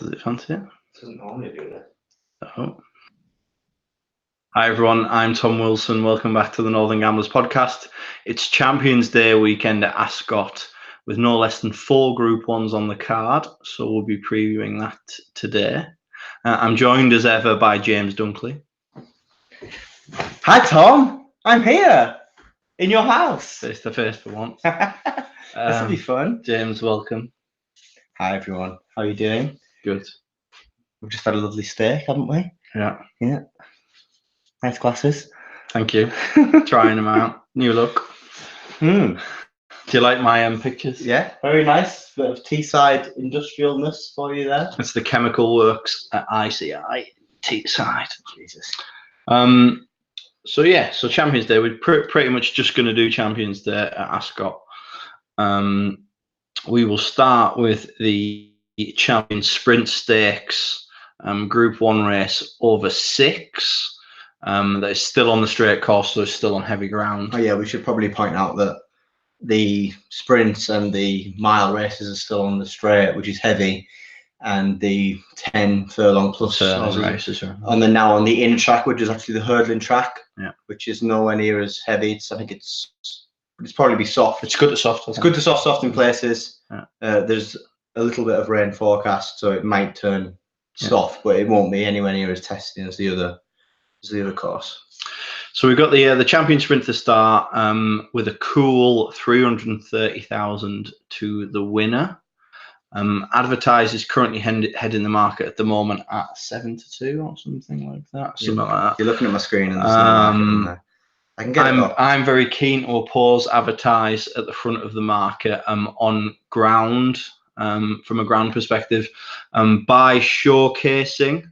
Does it fancy it? It doesn't normally do that. Oh. Hi everyone, I'm Tom Wilson. Welcome back to the Northern Gamblers podcast. It's Champions Day weekend at Ascot with no less than 4 Group 1s on the card, so we'll be previewing that today. I'm joined as ever by James Dunkley. Hi Tom, I'm here in your house. Face to face for once. This will be fun. James, welcome. Hi everyone, how are you doing? Good. We've just had a lovely steak, haven't we? Yeah. Nice glasses. Thank you. Trying them out. New look. Do you like my pictures? Yeah, very nice. Bit of Teesside industrialness for you there. It's the chemical works at ICI Teesside. Jesus. So Champions Day, we're pretty much just going to do Champions Day at Ascot. We will start with the Champions Sprint Stakes Group 1 race over 6. That is still on the straight course, so it's still on heavy ground. Oh yeah, we should probably point out that the sprints and the mile races are still on the straight, which is heavy, and the 10 furlong plus races are on the in track, which is actually the hurdling track, which is nowhere near as heavy. I think it's probably be soft. It's good to soft. It's good to soft in places. There's a little bit of rain forecast, so it might turn soft, but it won't be anywhere near as testing as the other course. So we've got the champion sprint to start with a cool 330,000 to the winner. Advertise is currently heading the market at the moment at 7 to 2 or something like that. Something like that. You're looking at my screen and there's no market in there. I can get it up. I'm very keen to oppose Advertise at the front of the market on ground, from a ground perspective, by showcasing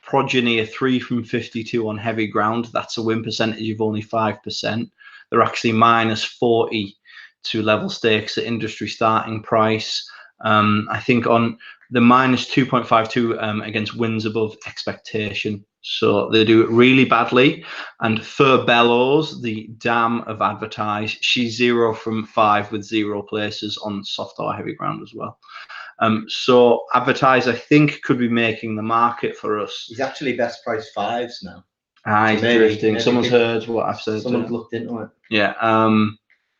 Progeny 3 from 52 on heavy ground. That's a win percentage of only 5%. They're actually minus 40 to level stakes at industry starting price. I think on the minus 2.52 against wins above expectation. So they do it really badly. And Fur Bellows, the dam of Advertise, she's 0 from 5 with 0 places on soft or heavy ground as well. So Advertise, I think, could be making the market for us. He's actually best price 5s now. He's drifting. Someone's heard what I've said. Someone's looked into it. Yeah.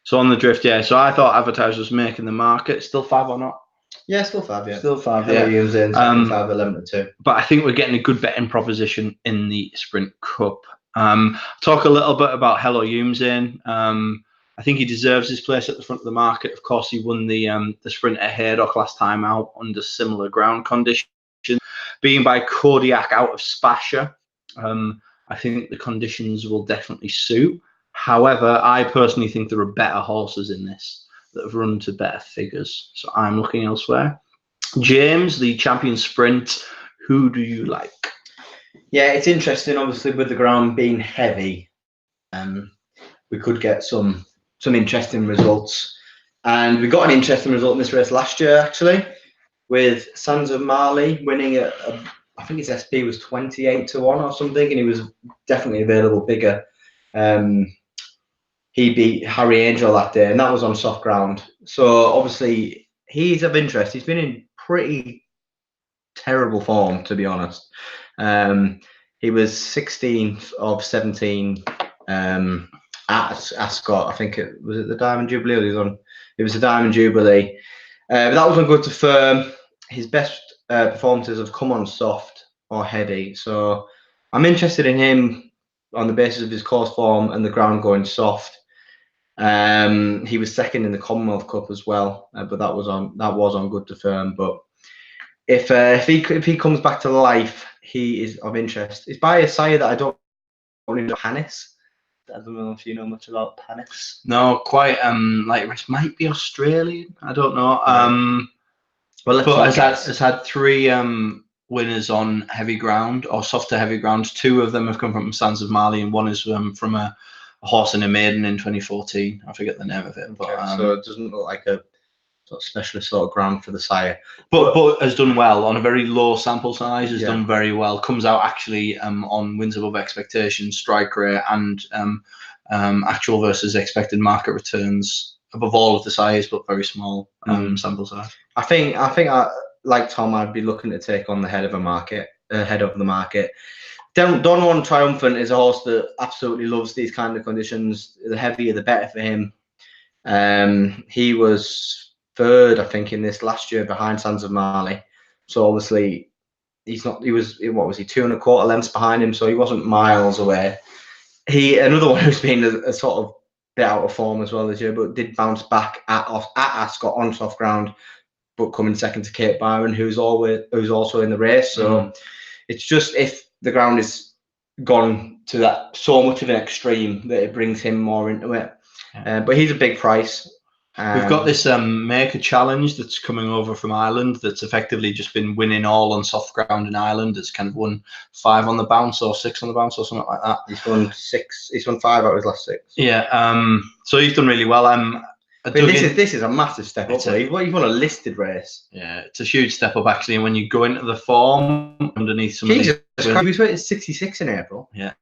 So on the drift, so I thought Advertise was making the market. Still 5 or not? Yeah, still 5. Yeah, still 5. Yeah, using 5, 11 to 2. But I think we're getting a good betting proposition in the Sprint Cup. Talk a little bit about Hello Youmzain. I think he deserves his place at the front of the market. Of course, he won the sprint at Haydock last time out under similar ground conditions. Being by Kodiak out of Spasha, I think the conditions will definitely suit. However, I personally think there are better horses in this that have run to better figures. So I'm looking elsewhere. James, the champion sprint, who do you like? Yeah, it's interesting, obviously, with the ground being heavy. We could get some interesting results. And we got an interesting result in this race last year, actually, with Sons of Mali winning at, I think his SP was 28 to 1 or something, and he was definitely available bigger. He beat Harry Angel that day, and that was on soft ground. So obviously he's of interest. He's been in pretty terrible form, to be honest. He was 16th of 17 at Ascot. I think it was the Diamond Jubilee. It was the Diamond Jubilee. But that wasn't good to firm. His best performances have come on soft or heady. So I'm interested in him on the basis of his course form and the ground going soft. He was second in the Commonwealth Cup as well, but that was on good to firm. But if he comes back to life, he is of interest. It's by a sire that I don't really know, Panis. I don't know if you know much about Panis. No, quite. It might be Australian. I don't know. Well, but has had 3 winners on heavy ground or soft to heavy ground. 2 of them have come from Sons of Mali, and 1 is from a horse and a maiden in 2014. I forget the name of it. But, so it doesn't look like a sort of specialist sort of ground for the sire. But has done well on a very low sample size. Has done very well. Comes out actually on wins above expectations, strike rate, and actual versus expected market returns above all of the sires, but very small sample size. I think like Tom, I'd be looking to take on the head of the market. Don Juan Triumphant is a horse that absolutely loves these kind of conditions. The heavier, the better for him. He was third, I think, in this last year behind Sands of Mali. So obviously, he's not. He was, what was he, 2 1/4 lengths behind him, so he wasn't miles away. Another one who's been a sort of bit out of form as well this year, but did bounce back at Ascot on soft ground, but coming second to Kate Byron, who's also in the race. So it's just, if the ground is gone to that so much of an extreme that it brings him more into it. But he's a big price. We've got this Maker Challenge that's coming over from Ireland that's effectively just been winning all on soft ground in Ireland. It's kind of won 5 on the bounce or 6 on the bounce or something like that. He's won 6. He's won 5 out of his last 6. Yeah. So he's done really well. This is a massive step up. You've won a listed race. Yeah, it's a huge step up actually. And when you go into the form underneath some of these, he was rated 66 in April. Yeah.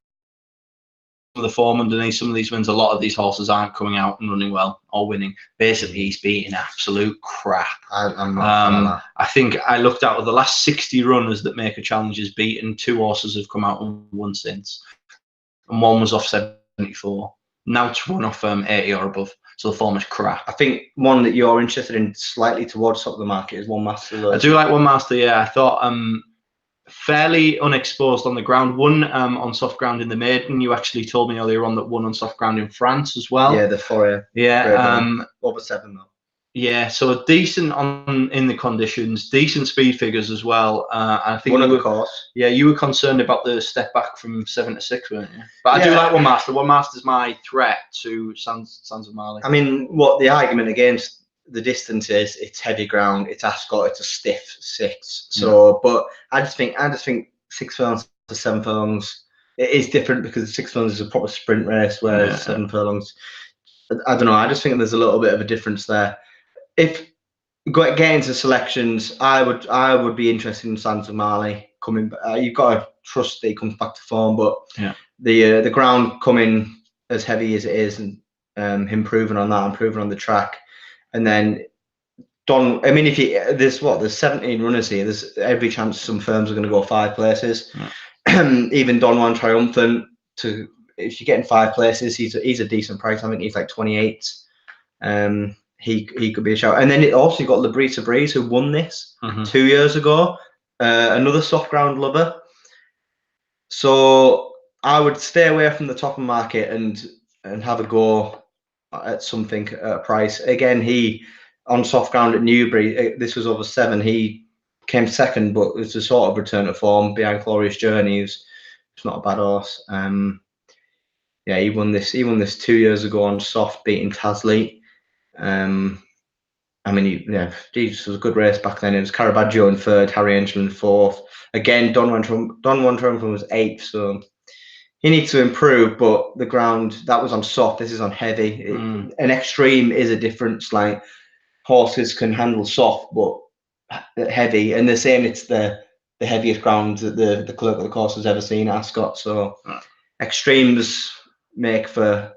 The form underneath some of these wins, a lot of these horses aren't coming out and running well or winning. Basically, he's beating absolute crap. I think I looked out of the last 60 runners that Maker Challenge has beaten, 2 horses have come out and won since, and 1 was off 74. Now it's one off 80 or above. So the form is crap. I think one that you're interested in slightly towards top of the market is One Master. I do like One Master. Yeah, I thought fairly unexposed on the ground. Won on soft ground in the maiden. You actually told me earlier on that won on soft ground in France as well. Yeah, the Fourier. Yeah. Over 7 though. Yeah, so decent in the conditions, decent speed figures as well. I think one of the course. Yeah, you were concerned about the step back from 7 to 6, weren't you? But I do like One Master. One Master's my threat to Sands of Mali. I mean, what the argument against the distance is, it's heavy ground, it's Ascot, it's a stiff 6. So, but I just think 6 furlongs to 7 furlongs, it is different because 6 furlongs is a proper sprint race, whereas 7 furlongs, I don't know. I just think there's a little bit of a difference there. If getting to selections, I would be interested in Sands of Mali coming. You've got to trust that he comes back to form, but the ground coming as heavy as it is, and him improving on that, improving on the track, and then I mean, there's 17 runners here. There's every chance some firms are going to go 5 places. Even Don Juan Triumphant, if you're getting 5 places, he's a decent price. I think he's like 28. He could be a shout. And then it also got Labrisa Breeze, who won this 2 years ago. Another soft ground lover. So I would stay away from the top of the market and have a go at something at a price. Again, he on soft ground at Newbury, this was over 7. He came second, but it's a sort of return to form behind Glorious Journey. It's not a bad horse. Yeah, he won this 2 years ago on soft, beating Tasley. I mean, this was a good race back then. It was Caravaggio in 3rd, Harry Angel in 4th. Again, Don Juan Triumphant was 8th, so he needs to improve. But the ground, that was on soft. This is on heavy. An extreme is a difference. Like, horses can handle soft, but heavy. And the same, it's the heaviest ground that the clerk of the course has ever seen at Ascot. So extremes make for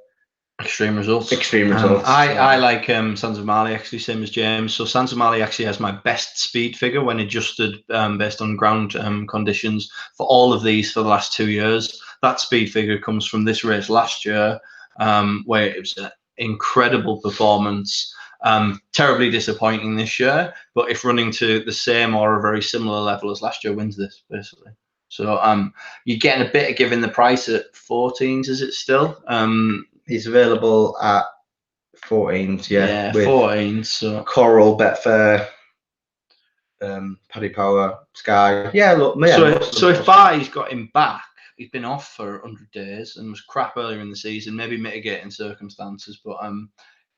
extreme results. I like Sands of Mali, actually, same as James. So Sands of Mali actually has my best speed figure when adjusted based on ground conditions for all of these for the last 2 years. That speed figure comes from this race last year, where it was an incredible performance. Terribly disappointing this year, but if running to the same or a very similar level as last year, wins this, basically. So you're getting a bit of giving the price at 14s, is it still? He's available at 14s, yeah, 14s. So Coral, Betfair, Paddy Power, Sky. Yeah, look, so if Barty's got him back, he's been off for 100 days and was crap earlier in the season, maybe mitigating circumstances, but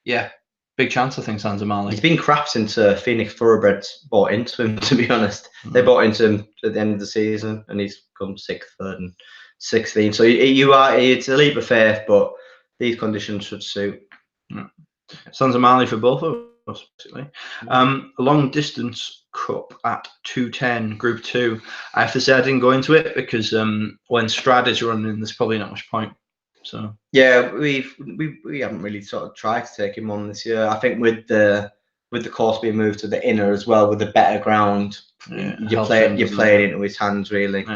yeah, big chance, I think, Sands of Mali. He's been crap since Phoenix Thoroughbreds bought into him, to be honest. They bought into him at the end of the season, and he's come 6th, 3rd, and 16th. So it's a leap of faith, but these conditions should suit. Sands of Mali for both of us, basically. Long distance cup at 210, Group 2. I have to say I didn't go into it because when Strad is running, there's probably not much point. So yeah, we haven't really sort of tried to take him on this year. I think with the with the course being moved to the inner as well, with the better ground, you're playing into his hands really.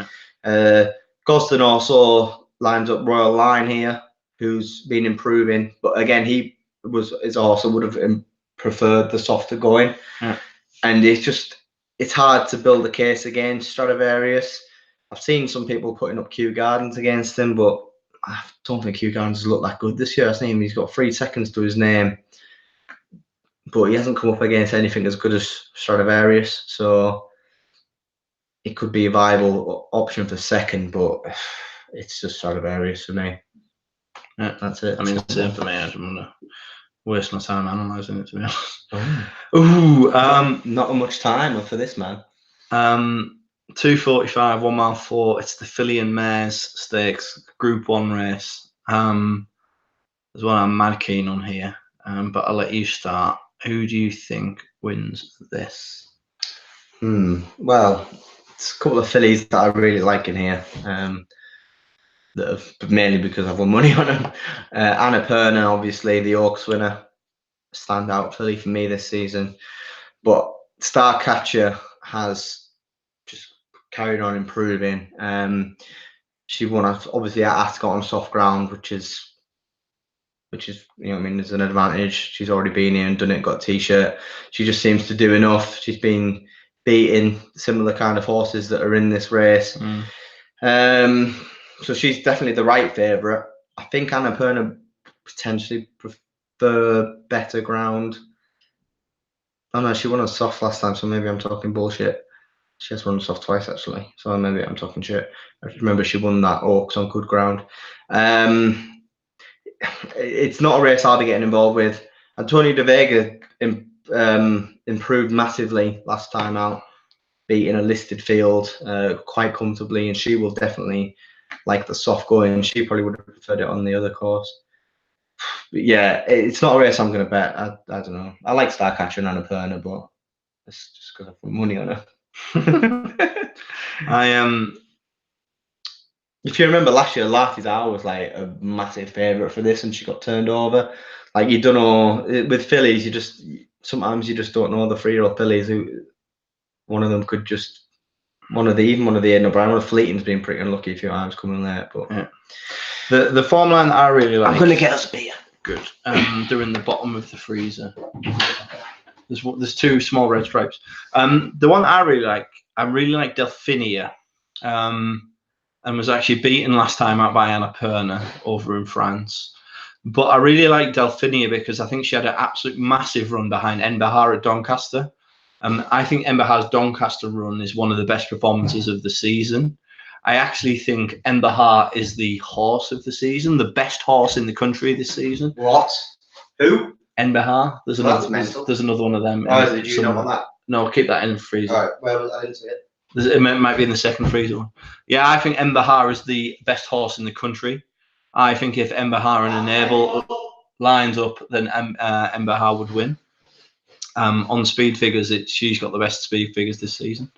Gosden also lines up Royal Line here, who's been improving, but again, his also would have preferred the softer going, and it's hard to build a case against Stradivarius. I've seen some people putting up Kew Gardens against him, but I don't think Kew Gardens has looked that good this year. I think he's got 3 seconds to his name, but he hasn't come up against anything as good as Stradivarius, so it could be a viable option for second, but it's just Stradivarius for me. Yeah, that's it. I mean, it's the same for me. I don't want to waste my time analysing it, to be honest. Not much time for this man. 2:45, 1 mile 4. It's the Filly and Mares Stakes, Group 1 race. There's one I'm mad keen on here, but I'll let you start. Who do you think wins this? Well, it's a couple of fillies that I really like in here. That have, mainly because I've won money on them. Annapurna, obviously, the Oaks winner, standout filly for me this season. But Starcatcher has just carried on improving. She won obviously at Ascot on soft ground, which is there's an advantage. She's already been here and done it, got a t-shirt. She just seems to do enough. She's been beating similar kind of horses that are in this race. So she's definitely the right favourite. I think Annapurna potentially prefer better ground. Oh no, she won on soft last time, so maybe I'm talking bullshit. She has won soft twice actually, so maybe I'm talking shit. I remember she won that Oaks on good ground. It's not a race I'll be getting involved with. Antonio de Vega improved massively last time out, beating a listed field quite comfortably, and she will definitely like the soft going. She probably would have preferred it on the other course. But yeah, it's not a race I'm going to bet. I don't know. I like Starcatcher and Annapurna, but it's just because I put money on her. If you remember last year, Larty's Hour was like a massive favourite for this, and she got turned over. Like, you don't know with fillies, sometimes you just don't know the 3-year-old fillies. Who one of them could just one of the Aidan O'Brien, one of Fleeting's been pretty unlucky a few times coming late. But yeah. The form line I really like. I'm going to get us beer. Good. They're in the bottom of the freezer. There's 2 small red stripes. The one I really like Delphinia, and was actually beaten last time out by Annapurna over in France. But I really like Delphinia because I think she had an absolute massive run behind Enbahar at Doncaster. I think Enbahar's Doncaster run is one of the best performances of the season. I actually think Enbahar is the horse of the season, the best horse in the country this season. What? Who? Enbahar. There's another one of them. Oh, did you know about that? No, keep that in the freezer. All right, well, I didn't see it. It might be in the second freezer one. Yeah, I think Enbahar is the best horse in the country. I think if Enbahar and Enable lines up, then Enbahar would win. On speed figures, she's got the best speed figures this season.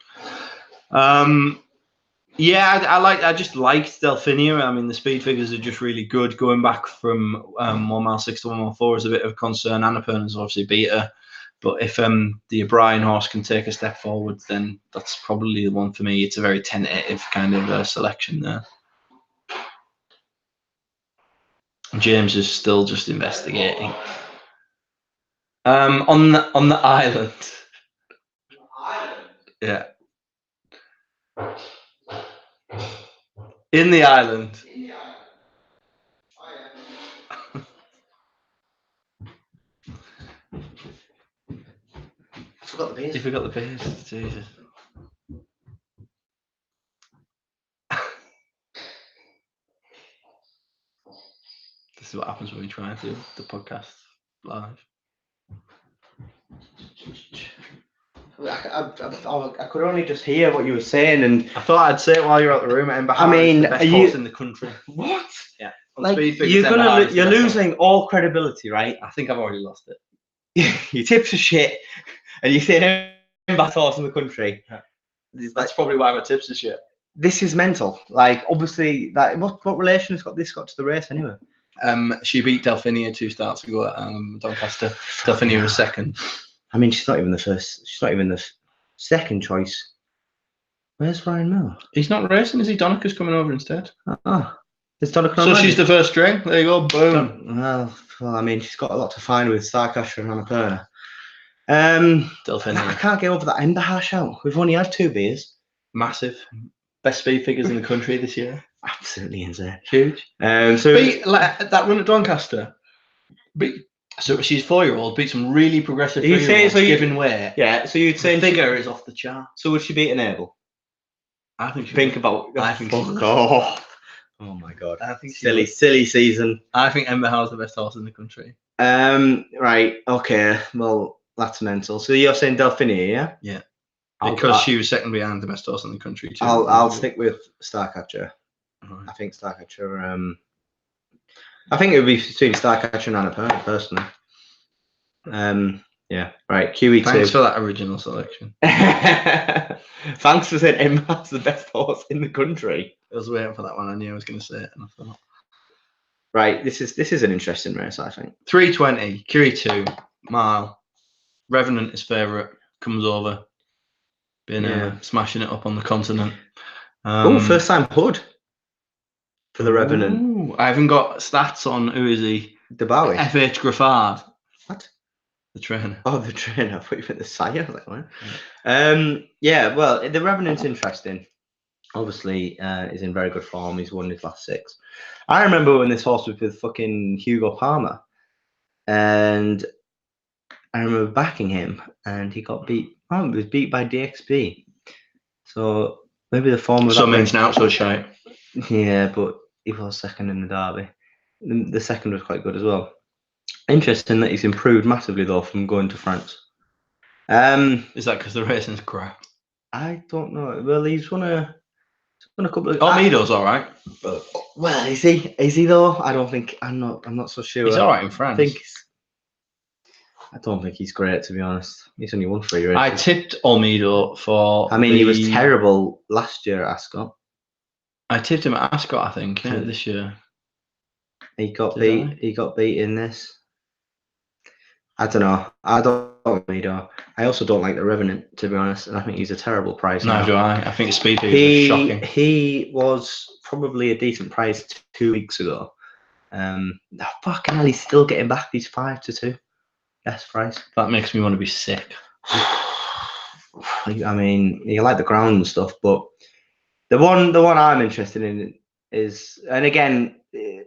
Yeah, I just liked Delphinia. I mean, the speed figures are just really good. Going back from 1 mile 6 to 1 mile 4 is a bit of a concern. Annapurna's obviously beat her. But if the O'Brien horse can take a step forward, then that's probably the one for me. It's a very tentative kind of selection there. James is still just investigating. On the island. Yeah. In the island. You forgot the beers. Jesus. This is what happens when we try to do the podcast live. I could only just hear what you were saying, and I thought I'd say it while you're out the room. I mean, the best horse in the country. What? Yeah. Like, you're losing all credibility, right? I think I've already lost it. Your tips are shit, and you say best horse in the country. That's probably why my tips are shit. This is mental. Like, obviously, what relation has this got to the race anyway? She beat Delphinia 2 starts ago at Doncaster. Delphinia was second. I mean, she's not even the first. She's not even the second choice. Where's Ryan Mill? He's not racing, is he? Donnacha's coming over instead. Oh, is Donica So she's the first string. There you go. Boom. Well, I mean, she's got a lot to find with Starcaster and Annapurna. I can't get over that Ember hash out. We've only had 2 beers. Massive. Best speed figures in the country this year. Absolutely insane. Huge. So beat that run at Doncaster. So she's 4-year-old, beat some really progressive 3-year-olds, giving way. Yeah, so you'd say the figure is off the chart. So would she beat Enable? I think she think about. I think Oh my god! I think silly season. I think Ember Howe's the best horse in the country. Right. Okay. Well, that's mental. So you're saying Delphine, yeah? Yeah. Because she was second behind the best horse in the country too. I'll stick with Starcatcher. I think Starcatcher. I think it would be between Starcatcher and Annapurna, personally. Yeah. Right. QE2. Thanks for that original selection. Thanks for saying Emma's the best horse in the country. I was waiting for that one. I knew I was going to say it, and I thought. Right. This is an interesting race, I think. 3:20, QE2 mile. Revenant is favourite. Comes over. Been smashing it up on the continent. First time Hood for the Revenant. I haven't got stats on who is he. Debawi. FH Graffard. What? The trainer. Oh, the trainer. I thought you meant the sire. I was like, what? Yeah, well, the Revenant's interesting. Obviously, is in very good form. He's won his last 6. I remember when this horse was with fucking Hugo Palmer, and I remember backing him, and he got beat. Oh, he was beat by DXB. So maybe the form of that means now so shy. Yeah, but he was second in the Derby. The second was quite good as well. Interesting that he's improved massively though from going to France. Is that because the racing's crap? I don't know. Well, he's won a couple of. Almeido's all right. Well, is he though? I don't think. I'm not so sure. He's all right in France. I don't think he's great, to be honest. He's only won 3 races. I tipped Almeido for. I mean, he was terrible last year at Ascot. I tipped him at Ascot, I think, this year. He got beat. He got beat in this. I don't know. I don't like Almeido. I also don't like the Revenant, to be honest, and I think he's a terrible price. No, do I? I think speed is shocking. He was probably a decent price 2 weeks ago. Fucking hell, he's still getting back these 5-2. Best price. That makes me want to be sick. I mean, you like the ground and stuff, but the one I'm interested in is, and again,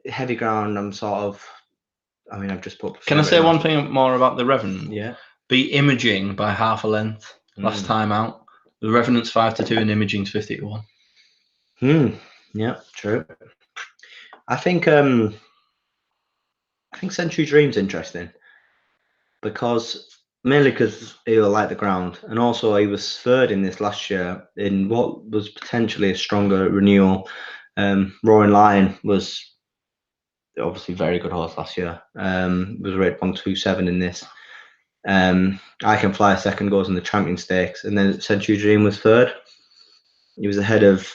heavy ground. I've just put. Can I say one thing more about the Revenant? Yeah. Beat Imaging by half a length last time out. The Revenant's 5-2 and Imaging's 50-1. Yeah, true. I think Century Dream's interesting mainly because he'll like the ground, and also he was third in this last year in what was potentially a stronger renewal. Roaring Lion was obviously very good horse last year. Was rated 127 in this. I Can Fly second, goes in the Champion Stakes, and then Century Dream was third. He was ahead of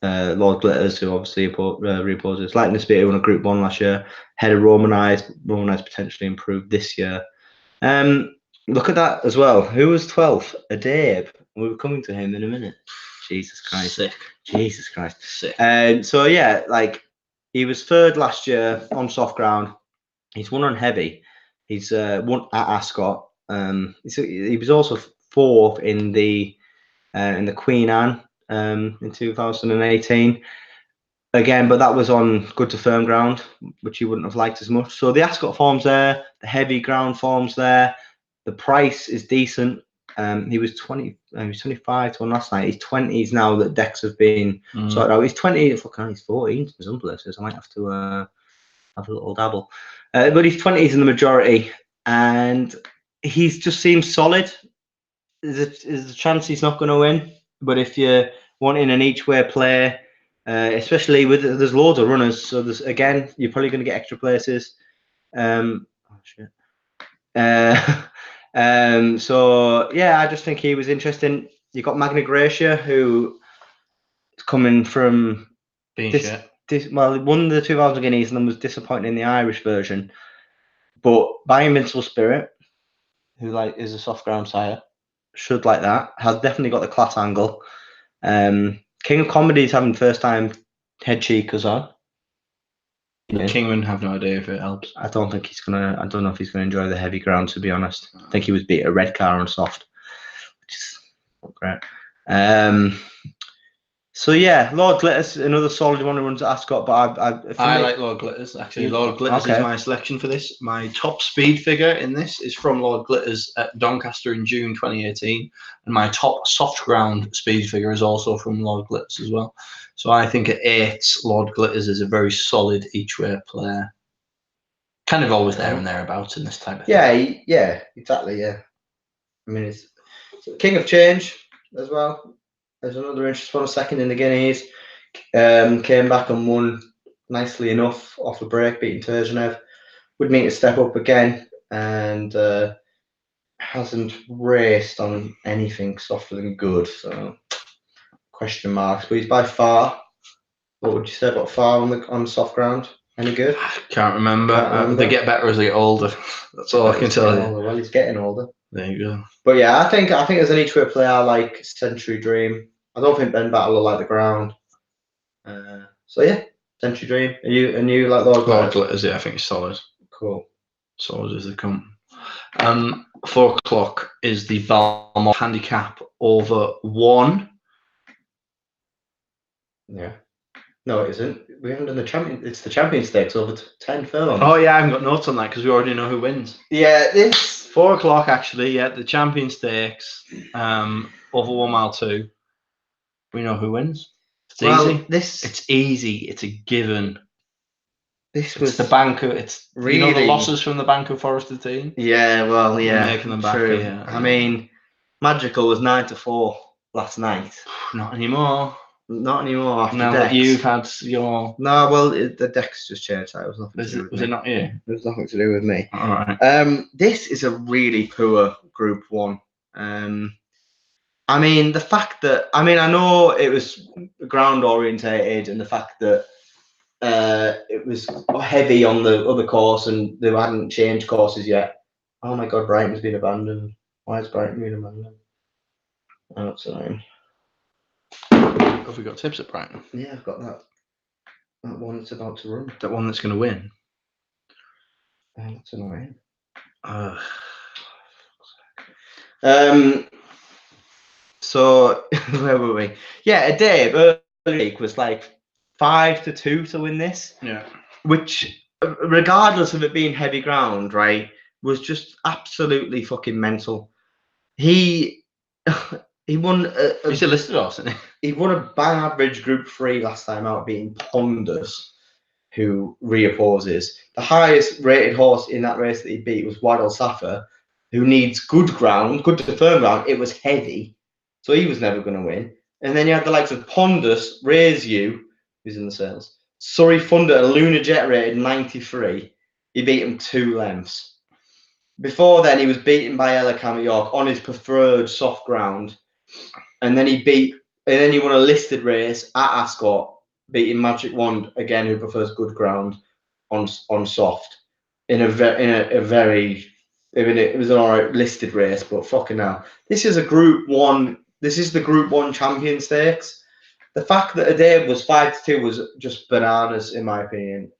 Lord Glitters, who obviously reposes. Lightning Speed, who won a Group 1 last year. Ahead of Romanized. Romanized potentially improved this year. Look at that as well. Who was 12th? Adabe. We were coming to him in a minute. Jesus Christ. Sick. Jesus Christ. Sick. So yeah, like he was third last year on soft ground. He's won on heavy. He's won at Ascot. He was also 4th in the Queen Anne in 2018. Again, but that was on good to firm ground, which you wouldn't have liked as much. So the Ascot form's there, the heavy ground form's there. The price is decent. He was 25 to 1 last night. He's 20s now that decks have been sorted out. He's 20. Fucking, he's 14 in some places. I might have to have a little dabble. But he's 20s in the majority, and he's just seems solid. There's a chance he's not going to win, but if you're wanting an each way play, especially there's loads of runners, so you're probably going to get extra places. So yeah, I just think he was interesting. You got Magna Gracia, who is coming from being he won the 2000 Guineas and then was disappointing in the Irish version, but by Invincible Spirit, who like is a soft ground sire. Should like that. Has definitely got the class angle. King of Comedy's having first time head cheekers on. Kingman have no idea if it helps. I don't think he's gonna. I don't know if he's gonna enjoy the heavy ground, to be honest. I think he was beat a red car on soft, which is not great. So yeah, Lord Glitters, another solid one who runs at Ascot. But I like Lord Glitters. Actually, Lord Glitters is my selection for this. My top speed figure in this is from Lord Glitters at Doncaster in June 2018, and my top soft ground speed figure is also from Lord Glitters as well. So I think at 8, Lord Glitters is a very solid each way player. Kind of always there and thereabouts in this type of thing. Yeah, exactly. Yeah, I mean it's King of Change as well. There's another interesting one. Second in the Guineas, came back and won nicely enough off a break, beating Turgenev. Would need to step up again, and hasn't raced on anything softer than good. So question marks. But he's by far. What would you say about far on soft ground? Any good? I can't remember. They get better as they get older. That's all I can tell you. Well, he's getting older. There you go. But yeah, I think as an each way player, I like Century Dream. I don't think Ben Battle will like the ground. So yeah, Century Dream. And you like Lord Glitters? Lord Glitters, yeah, I think it's solid. Cool. Solid as they come. 4 o'clock is the Valmont handicap over 1. Yeah. No, it isn't. We haven't done the champion. It's the champion stakes over 10 furlongs. Oh yeah, I haven't got notes on that because we already know who wins. Yeah, this 4 o'clock actually. Yeah, the champion stakes over 1 mile 2. We know who wins. It's easy. It's easy. It's a given. This was the Banco. It's really the losses from the Banco Forester team. Yeah, well, yeah, making them back. True. Yeah. I mean, Magical was 9-4 last night. Not anymore. Not anymore. After now decks. That you've had your. No, well, the decks just changed. That was nothing to do with me. Was it not you? It was nothing to do with me. All right. This is a really poor Group 1. I mean, the fact that I know it was ground orientated, and the fact that it was heavy on the other course, and they hadn't changed courses yet. Oh my God, Brighton's been abandoned. Why has Brighton been abandoned? Oh, that's annoying. Have we got tips at Brighton? Yeah, I've got that. That one that's about to run. That one that's going to win. Oh, that's annoying. So where were we? Yeah, Dave early week was like 5-2 to win this. Yeah. Which, regardless of it being heavy ground, right, was just absolutely fucking mental. He won. He's a listed horse, isn't he? He won a bang average Group 3 last time out, beating Pondus, who reopposes. The highest rated horse in that race that he beat was Waddle Safa, who needs good ground, good to firm ground. It was heavy, so he was never going to win. And then you had the likes of Pondus, Raise You, who's in the sales, Surrey Thunder, and Luna Jet rated 93. He beat him 2 lengths. Before then, he was beaten by Elecam at York on his preferred soft ground, and then he won a listed race at Ascot, beating Magic Wand again, who prefers good ground on soft. It was an alright listed race, but fucking hell, this is a Group 1. This is the Group 1 champion stakes. The fact that Adair was 5-2 was just bananas, in my opinion.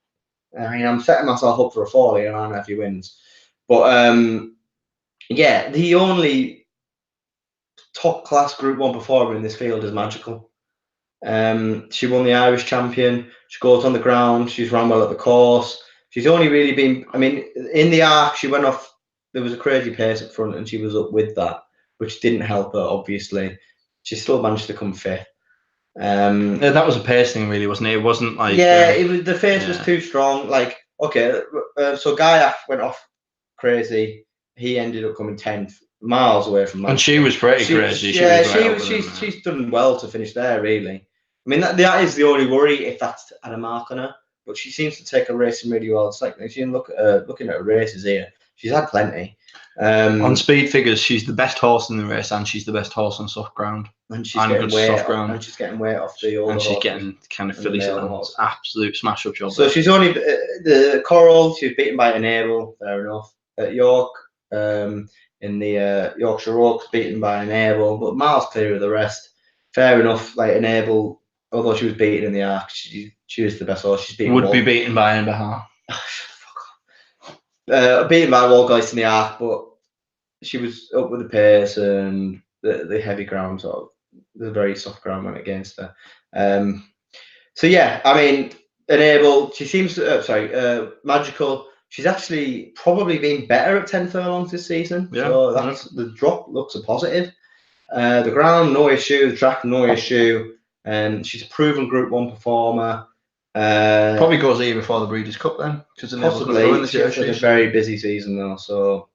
I mean, I'm setting myself up for a fall here, aren't I, if he wins? But yeah, the only top class Group 1 performer in this field is Magical. She won the Irish champion. She goes on the ground. She's run well at the course. She's only really been, I mean, in the arc, she went off. There was a crazy pace up front, and she was up with that, which didn't help her, obviously. She still managed to come 5th. That was a pace thing, really, wasn't it? It wasn't like it was. The pace was too strong. Like, okay, so Gaia went off crazy. He ended up coming 10th, miles away from that. And she was pretty crazy. She's done well to finish there, really. I mean, that is the only worry, if that's had a mark on her. But she seems to take her racing really well. It's like if you look at her, looking at her races here, she's had plenty. On speed figures, she's the best horse in the race, and she's the best horse on soft ground. And she's getting weight off the older. And she's getting kind of filly horse. Absolute smash up job. So she's only the Coral. She was beaten by Enable. Fair enough. At York, in the Yorkshire Oaks, beaten by Enable, but miles clear of the rest. Fair enough, like Enable, although she was beaten in the Arc, she was the best horse. She's beaten Would be beaten by Bahar. Beaten by Walgeist in the Arc, but she was up with the pace and the heavy ground, sort of the very soft ground went against her. So yeah, I mean, Enable, she seems to, Magical, she's actually probably been better at 10 furlongs this season. Yeah, so the drop looks a positive. The ground, no issue. The track, no issue. And she's a proven Group 1 performer. Probably goes here before the Breeders' Cup then. Possibly. She's had a very busy season though, so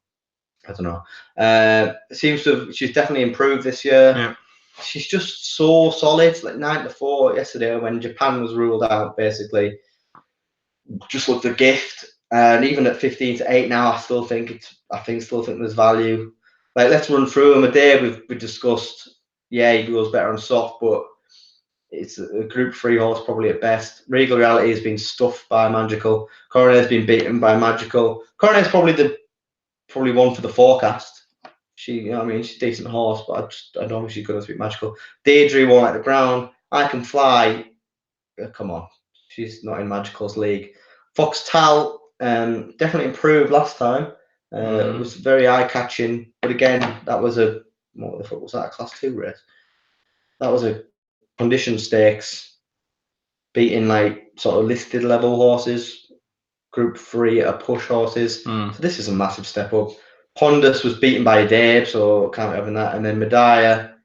I don't know. She's definitely improved this year. Yeah. She's just so solid. Like 9-4 yesterday when Japan was ruled out, basically. Just looked a gift. And even at 15-8 now, I still think there's value. Like, let's run through them. A day we've discussed. Yeah, he goes better on soft, but it's a Group 3 horse probably at best. Regal Reality has been stuffed by Magical. Coroner's been beaten by Magical. Coroner's probably one for the forecast. She's a decent horse, but I don't think she's going to beat Magical. Deirdre won't like the ground. I Can Fly. Come on, she's not in Magical's league. Fox Tal definitely improved last time. It was very eye-catching, but again, that was what the fuck was that? A Class 2 race. That was a condition stakes, beating like sort of listed level horses, Group 3 at a push horses. So this is a massive step up. Pondus was beaten by Dave, so can't be having that. And then Medaya,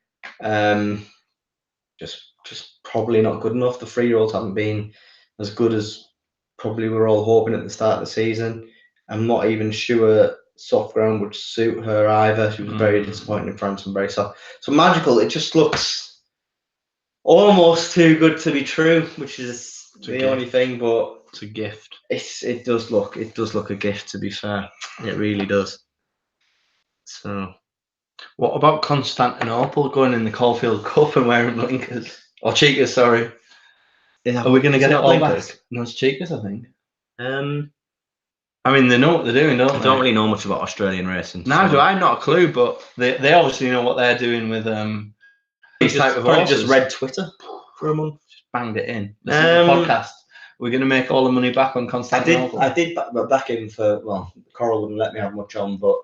just probably not good enough. The 3-year-olds haven't been as good as probably we're all hoping at the start of the season. I'm not even sure soft ground would suit her either. She was very disappointing in France and very soft. So Magical, it just looks almost too good to be true, which is the only thing, but it's a gift. It does look a gift, to be fair. It really does. So what about Constantinople going in the Caulfield Cup and wearing blinkers? Or cheekers, sorry. Are we going to get it all back? No, it's cheekers, I think. I mean, they know what they're doing, don't they? I don't really know much about Australian racing. Neither do I, not a clue, but they obviously know what they're doing with these type of horses. Just read Twitter for a month. Just banged it in. Listen to the podcast. We're going to make all the money back on Constantinople. I did back in for, well, Coral wouldn't let me have much on, but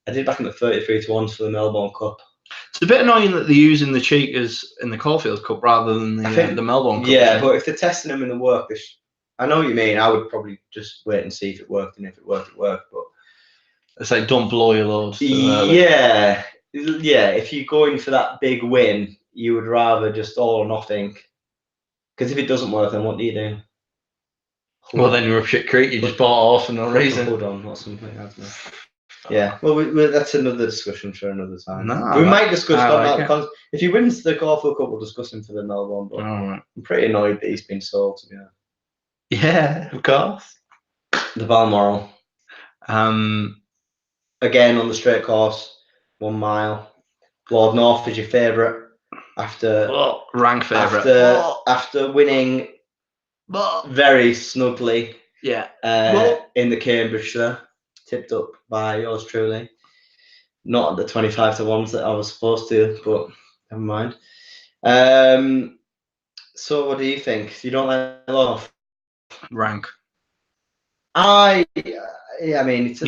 I did back in at 33-1 for the Melbourne Cup. It's a bit annoying that they're using the cheaters in the Caulfield Cup rather than the Melbourne Cup. Yeah, but if they're testing them in the work, I know what you mean. I would probably just wait and see if it worked, and if it worked, it worked. But it's like, don't blow your loads. Yeah. If you're going for that big win, you would rather just all or nothing. Because if it doesn't work, then what do you do? Well, then you're up shit creek. You just bought it off for no reason. Hold on, or something. I don't know. Yeah, well, that's another discussion for another time. We might discuss that. If he wins the Caulfield Cup, we'll discuss him for the Melbourne. But right. I'm pretty annoyed that he's been sold, to be honest. Yeah, of course. The Balmoral. Again, on the straight course, 1 mile. Lord North is your favourite. Rank favourite. After winning very snugly in the Cambridgeshire, tipped up by yours truly. Not the 25-1s that I was supposed to, but never mind. So what do you think? You don't like Lord North? Rank. I mean, it's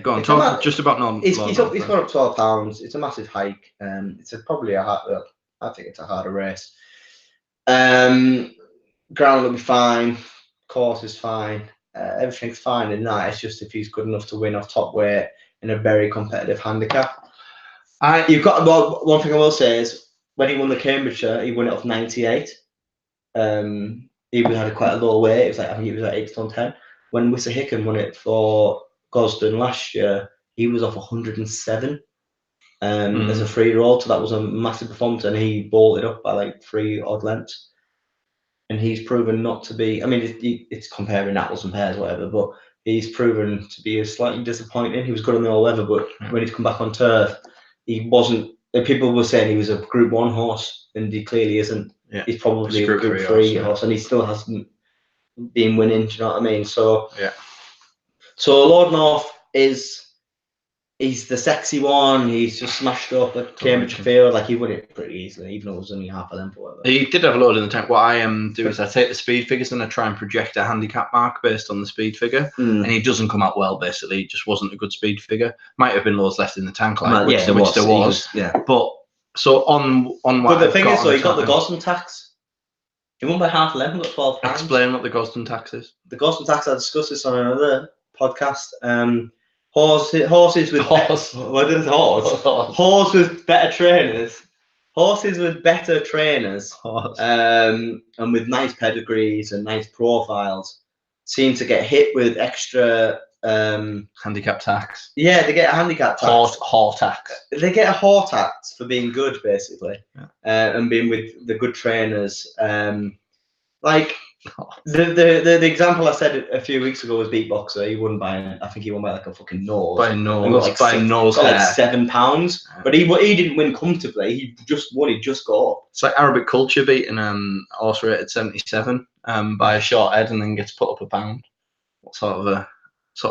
go on. Talk just about North. He's gone up £12. It's a massive hike. It's probably I think it's a harder race. Ground will be fine. Course is fine. Everything's fine in that. It's just if he's good enough to win off top weight in a very competitive handicap. You've got one thing I will say is when he won the Cambridgeshire, he won it off 98. He had quite a low weight. It was I think he was at 8 stone 10. When Wissa Hicken won it for Gosden last year, he was off 107 as a 3-year-old. So that was a massive performance, and he bolted up by like 3 odd lengths. And he's proven not to be. I mean, it's comparing apples and pears, whatever. But he's proven to be slightly disappointing. He was good on the all weather, but when he's come back on turf, he wasn't. People were saying he was a Group 1 horse, and he clearly isn't. Yeah. He's probably a Group 3 horse, and he still hasn't been winning. Do you know what I mean? So So Lord North is he's the sexy one. He's just smashed up at Cambridge Field. Like he won it pretty easily, even though it was only half a length or whatever. He did have a load in the tank. What I do is I take the speed figures and I try and project a handicap mark based on the speed figure, and he doesn't come out well. Basically, it just wasn't a good speed figure. Might have been loads left in the tank, like which there was. But so on what. But the thing is, though, he got the Gosden tax. He won by half a length and got 12 pounds. Explain what the Gosden tax is. The Gosden tax. I discussed this on another podcast. Horses with what is horse? Horse with better trainers. Horses with better trainers, and with nice pedigrees and nice profiles, seem to get hit with extra handicap tax. Yeah, they get a handicap tax. Horse tax. They get a horse tax for being good, basically, and being with the good trainers. Like the example I said a few weeks ago was Beatboxer. He won by, I think he won by like a fucking nose. By nose, got like £7. But he didn't win comfortably. He just won. He just got up. It's like Arabic Culture beating horse rated 77 by a short head and then gets put up a pound. What sort of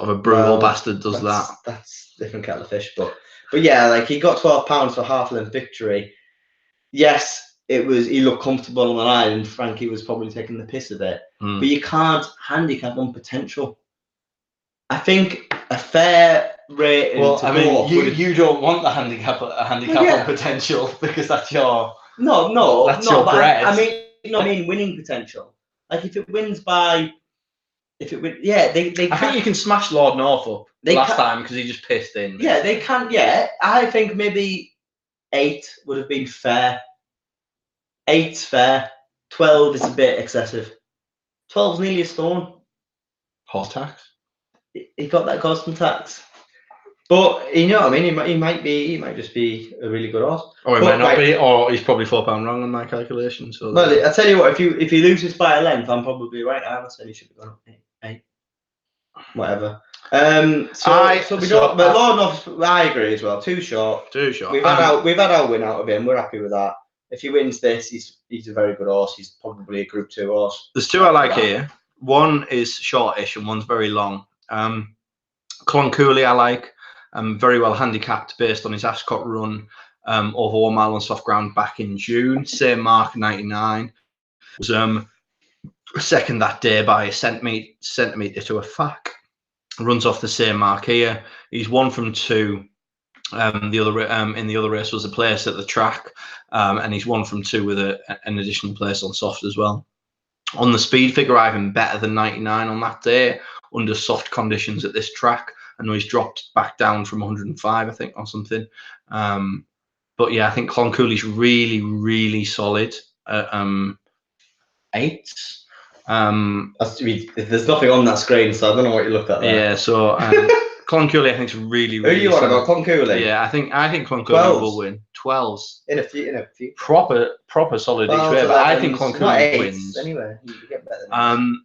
a brutal bastard does that? That's different kettle of fish. But yeah, like he got £12 for half length victory. Yes. He looked comfortable on the line, and Frankie was probably taking the piss of it. But you can't handicap on potential. I think a fair rating. Well, I mean, you don't want a handicap on potential because that's your your bread. I mean winning potential. Like if it wins by, they I think you can smash Lord Norfolk last time because he just pissed in. Yeah, they can. Yeah, I think maybe 8 would have been fair. 8's fair. 12 is a bit excessive. 12's nearly a stone. Horse tax. He got that Gosden tax. But you know what I mean? He might just be a really good horse. Or he might not be, or he's probably £4 wrong on my calculation. So well, I tell you what, if he loses by a length, I'm probably right. I said he should have gone up 8. Whatever. But Lord Norfolk, I agree as well. Too short. We've had our win out of him. We're happy with that. If he wins this, he's a very good horse. He's probably a Group 2 horse. There's 2 I like here. One is shortish and one's very long. Cloncooley I like. Very well handicapped based on his Ascot run over 1 mile on soft ground back in June. Same mark, 99. Was second that day by a centimetre to a fac. Runs off the same mark here. He's 1 from 2. In the other race was a place at the track, and he's 1 from 2 with an additional place on soft as well. On the speed figure, I have him better than 99 on that day under soft conditions at this track. I know he's dropped back down from 105, I think, or something. But yeah, I think Cloncooley's really, really solid at 8s. There's nothing on that screen, so I don't know what you looked at there. Yeah, so Cloncooley, I think, is really, really. Who you on about, Cloncooley? Yeah, I think Cloncooley will win. 12s. In a few. Proper solid each way, but I think Cloncooley wins. Anyway, you get better than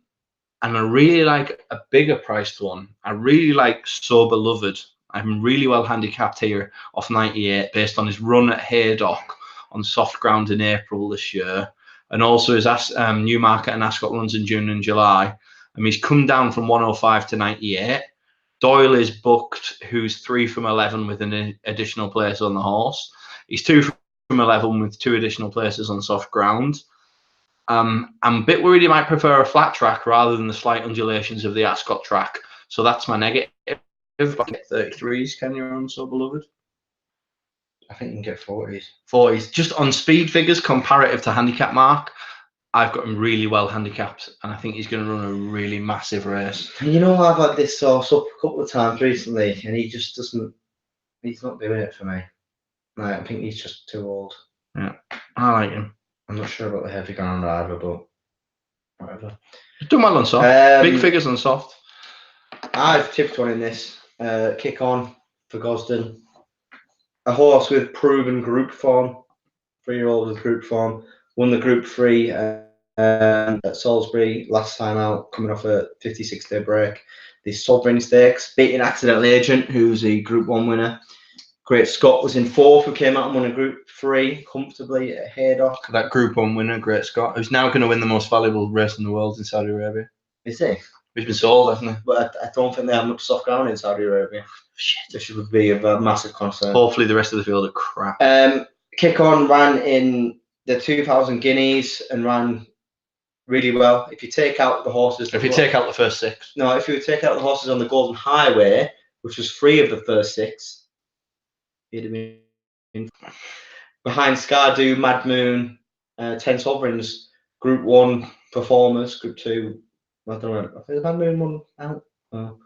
and I really like a bigger priced one. I really like So Beloved. I'm really well handicapped here off 98 based on his run at Haydock on soft ground in April this year, and also his Newmarket and Ascot runs in June and July. He's come down from 105 to 98. Doyle is booked, who's 3 from 11 with an additional place on the horse. He's 2 from 11 with 2 additional places on soft ground. I'm a bit worried he might prefer a flat track rather than the slight undulations of the Ascot track. So that's my negative. I can get 33s, can you, on So Beloved? I think you can get 40s. 40s. Just on speed figures, comparative to handicap mark, I've got him really well handicapped, and I think he's going to run a really massive race. You know, I've had this source up a couple of times recently, and he just doesn't. He's not doing it for me. I think he's just too old. Yeah, I like him. I'm not sure about the heavy ground either, but whatever. He's done well on soft. Big figures on soft. I've tipped one in this. Kick On for Gosden. A horse with proven group form. 3-year-old with group form. Won the Group 3 at Salisbury last time out, coming off a 56-day break. The Sovereign Stakes, beating Accidental Agent, who's a Group 1 winner. Great Scott was in 4th, who came out and won a Group 3 comfortably at Haydock. That Group 1 winner, Great Scott, who's now going to win the most valuable race in the world in Saudi Arabia. Is he? He's been sold, hasn't he? But I don't think they have much soft ground in Saudi Arabia. Shit. This would be a massive concern. Hopefully the rest of the field are crap. Kick On ran in the 2000 Guineas and ran really well. If you take out the horses... If you take out the first 6. No, if you take out the horses on the Golden Highway, which was 3 of the first 6, he'd have been... Behind Scardu, Mad Moon, 10 Sovereigns, Group 1 performers, Group 2... I don't know. I think Mad Moon won out. Oh.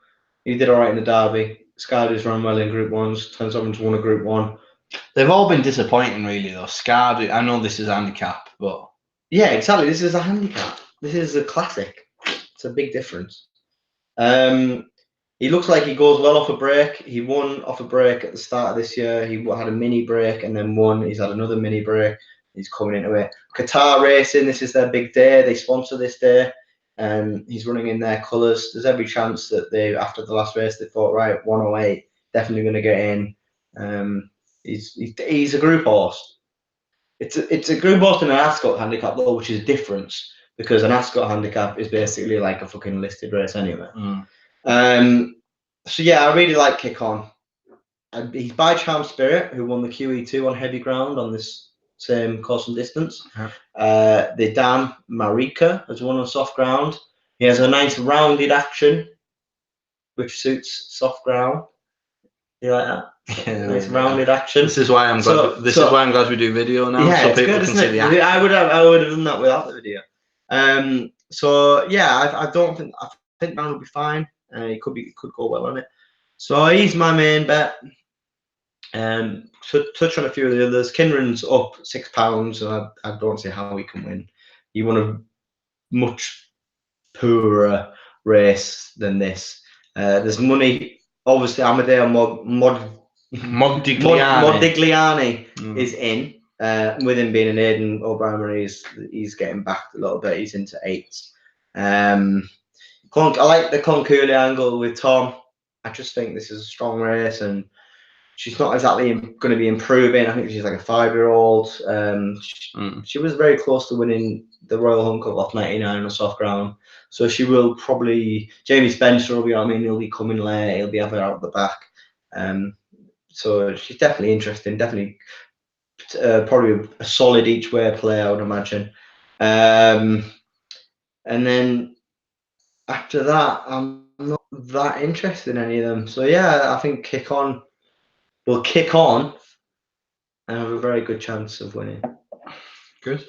He did all right in the Derby. Scardu's run well in Group 1s. 10 Sovereigns won a Group 1. They've all been disappointing, really, though. Scardu, I know this is a handicap, but... Yeah, exactly. This is a handicap. This is a classic. It's a big difference. He looks like he goes well off a break. He won off a break at the start of this year. He had a mini break and then won. He's had another mini break. He's coming into it. Qatar Racing, this is their big day. They sponsor this day. He's running in their colours. There's every chance that they, after the last race, they thought, right, 108, definitely going to get in. He's a group horse. It's a group horse in an Ascot handicap though, which is a difference because an Ascot handicap is basically like a fucking listed race anyway. So yeah, I really like Kick On. He's by Charm Spirit, who won the QE2 on heavy ground on this same course and distance. The Dan Marika has won on soft ground. He has a nice rounded action, which suits soft ground. You like that? Yeah, nice rounded action. This is why I'm glad. This is why I'm glad we do video now, yeah, so people good, can see the action. I would have done that without the video. So yeah, I think Dan will be fine. He could go well on it. So he's my main bet. To touch on a few of the others, Kinran's up £6, and I don't see how he can win. He won a much poorer race than this. There's money. Obviously, Amadeo Modigliani is in. With him being an Aidan O'Brien, he's getting backed a little bit. He's into 8s. I like the Conculi angle with Tom. I just think this is a strong race, and she's not exactly going to be improving. I think she's like a 5-year-old. She was very close to winning the Royal Hunt Cup off 99 on soft ground. So she will probably... Jamie Spencer will be, he'll be coming late. He'll be having her out the back. So she's definitely interesting. Definitely probably a solid each way play, I would imagine. And then after that, I'm not that interested in any of them. So yeah, I think Kick On will kick on and have a very good chance of winning. Good.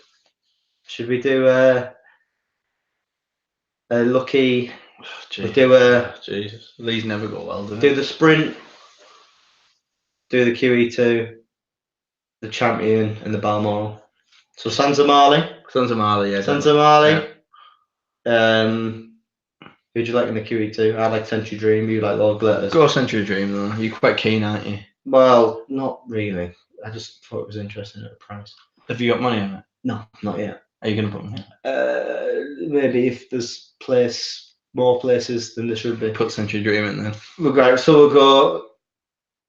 Should we do a lucky? We'll do Jesus. These never go well, do they? Do the sprint, do the QE2, the Champion, and the Balmoral. So Sansamali, yeah. Sansamali. Yeah. Who'd you like in the QE2? I like Century Dream. You like Lord Glitters. Go Century Dream though. You're quite keen, aren't you? Well, not really. I just thought it was interesting at the price. Have you got money on it? No, not yet. Are you going to put them here? Maybe if there's more places than there should be. Put Century Dream in then. So we'll go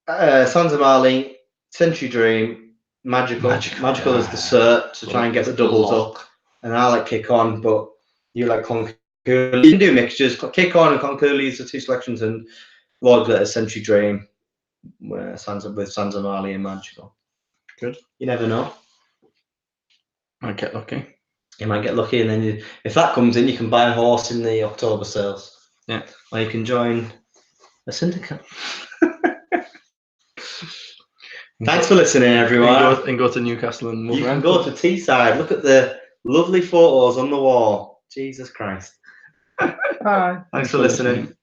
Sansamali, Century Dream, Magical. Magical is the cert to try and get the doubles up. And I like Kick On, but you like Conculi. You can do mixtures. Kick On and Conculi is the 2 selections, and Lord Glitters, Century Dream, with Sansamali and Magical. Good. You never know. Might get lucky. You might get lucky, and then if that comes in, you can buy a horse in the October sales. Yeah. Or you can join a syndicate. Thanks for listening, everyone. And go to Newcastle and you can go to Teesside. Look at the lovely photos on the wall. Jesus Christ. Bye. Thanks for listening.